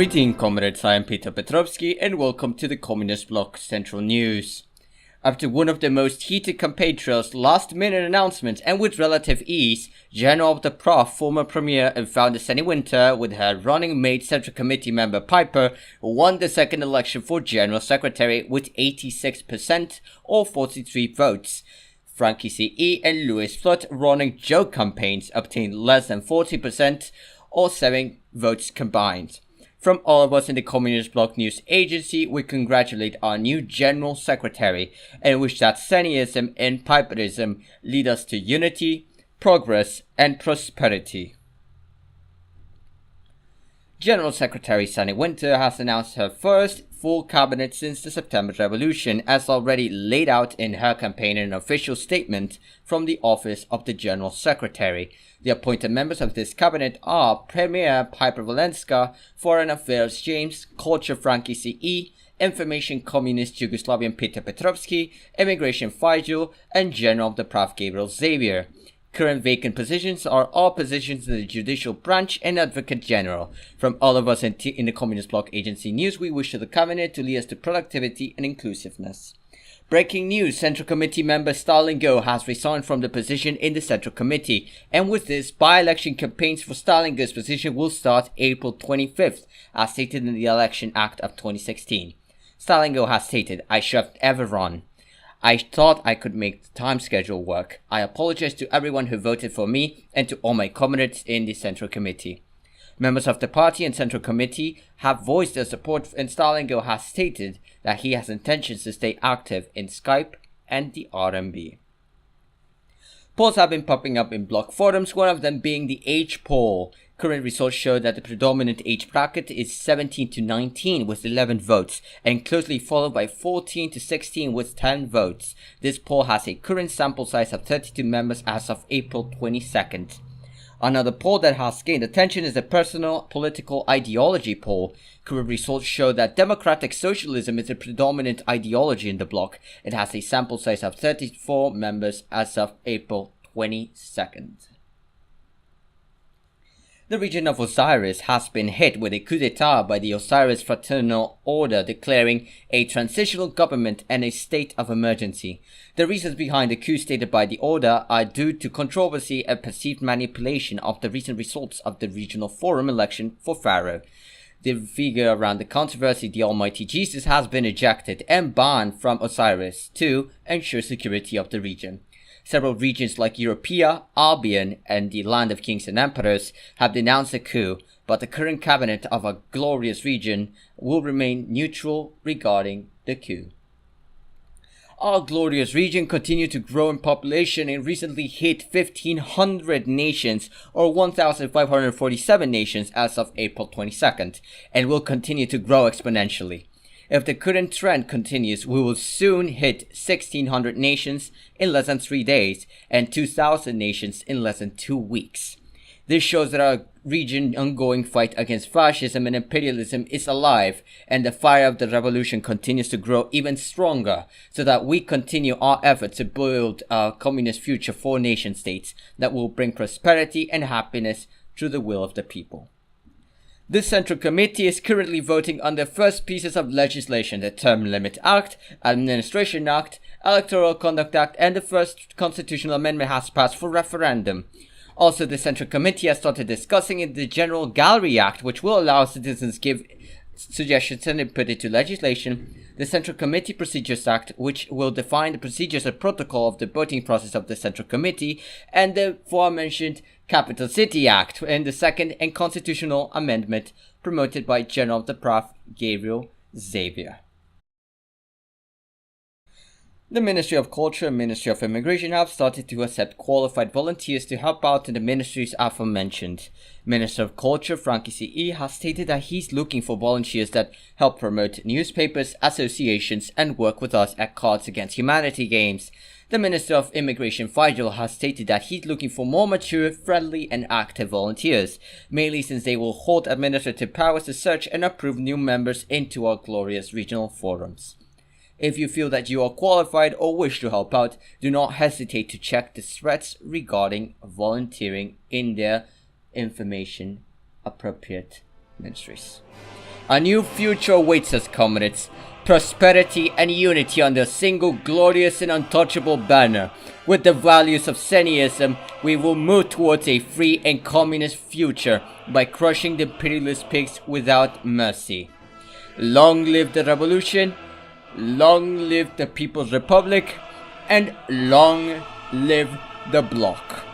Greeting comrades, I am Peter Petrovsky and welcome to the Communist Bloc Central News. After one of the most heated campaign trails, last-minute announcements and with relative ease, General of the Prof, former Premier and founder Sunny Winter, with her running mate Central Committee member Piper, won the second election for General Secretary with 86% or 43 votes. Frankie CE and Louis Flood running joke campaigns obtained less than 40% or 7 votes combined. From all of us in the Communist Bloc News Agency, we congratulate our new General Secretary and wish that Sunnyism and Piperism lead us to unity, progress and prosperity. General Secretary Sunny Winter has announced her first full cabinet since the September Revolution, as already laid out in her campaign in an official statement from the office of the General Secretary. The appointed members of this cabinet are Premier Piper Valenska, Foreign Affairs James, Culture Frankie CE, Information Communist Yugoslavian Peter Petrovsky, Immigration Faisal, and General of the Prof Gabriel Xavier. Current vacant positions are all positions in the Judicial Branch and Advocate General. From all of us in the Communist Bloc Agency News, we wish the cabinet to lead us to productivity and inclusiveness. Breaking news, Central Committee member Stalin Go has resigned from the position in the Central Committee, and with this, by-election campaigns for Stalin Go's position will start April 25th, as stated in the Election Act of 2016. Stalin Go has stated, "I should have ever run. I thought I could make the time schedule work. I apologize to everyone who voted for me and to all my comrades in the Central Committee." Members of the party and Central Committee have voiced their support, and Stalin Go has stated that he has intentions to stay active in Skype and the RMB. Polls have been popping up in Bloc forums, one of them being the age poll. Current results show that the predominant age bracket is 17 to 19 with 11 votes, and closely followed by 14 to 16 with 10 votes. This poll has a current sample size of 32 members as of April 22nd. Another poll that has gained attention is the Personal Political Ideology poll. Current results show that democratic socialism is the predominant ideology in the bloc. It has a sample size of 34 members as of April 22nd. The region of Osiris has been hit with a coup d'etat by the Osiris Fraternal Order, declaring a transitional government and a state of emergency. The reasons behind the coup stated by the order are due to controversy and perceived manipulation of the recent results of the regional forum election for Pharaoh. The figure around the controversy, the Almighty Jesus, has been ejected and banned from Osiris to ensure security of the region. Several regions like Europea, Albion, and the Land of Kings and Emperors have denounced the coup, but the current cabinet of a glorious region will remain neutral regarding the coup. Our glorious region continued to grow in population and recently hit 1,500 nations, or 1,547 nations as of April 22nd, and will continue to grow exponentially. If the current trend continues, we will soon hit 1,600 nations in less than 3 days and 2,000 nations in less than 2 weeks. This shows that our region's ongoing fight against fascism and imperialism is alive, and the fire of the revolution continues to grow even stronger, so that we continue our efforts to build a communist future for nation states that will bring prosperity and happiness through the will of the people. The Central Committee is currently voting on the first pieces of legislation: the Term Limit Act, Administration Act, Electoral Conduct Act, and the first constitutional amendment has passed for referendum. Also, the Central Committee has started discussing the General Gallery Act, which will allow citizens to give suggestions and input into legislation, the Central Committee Procedures Act, which will define the procedures and protocol of the voting process of the Central Committee, and the aforementioned Capital City Act, and the second and constitutional amendment promoted by General of the Prof Gabriel Xavier. The Ministry of Culture and Ministry of Immigration have started to accept qualified volunteers to help out in the ministries aforementioned. Minister of Culture Frankie CE has stated that he's looking for volunteers that help promote newspapers, associations, and work with us at Cards Against Humanity games. The Minister of Immigration Faisal has stated that he's looking for more mature, friendly, and active volunteers, mainly since they will hold administrative powers to search and approve new members into our glorious regional forums. If you feel that you are qualified or wish to help out, do not hesitate to check the threads regarding volunteering in their information appropriate ministries. A new future awaits us, comrades. Prosperity and unity under a single glorious and untouchable banner. With the values of Seniism, we will move towards a free and communist future by crushing the imperialist pigs without mercy. Long live the revolution, long live the People's Republic, and long live the Bloc.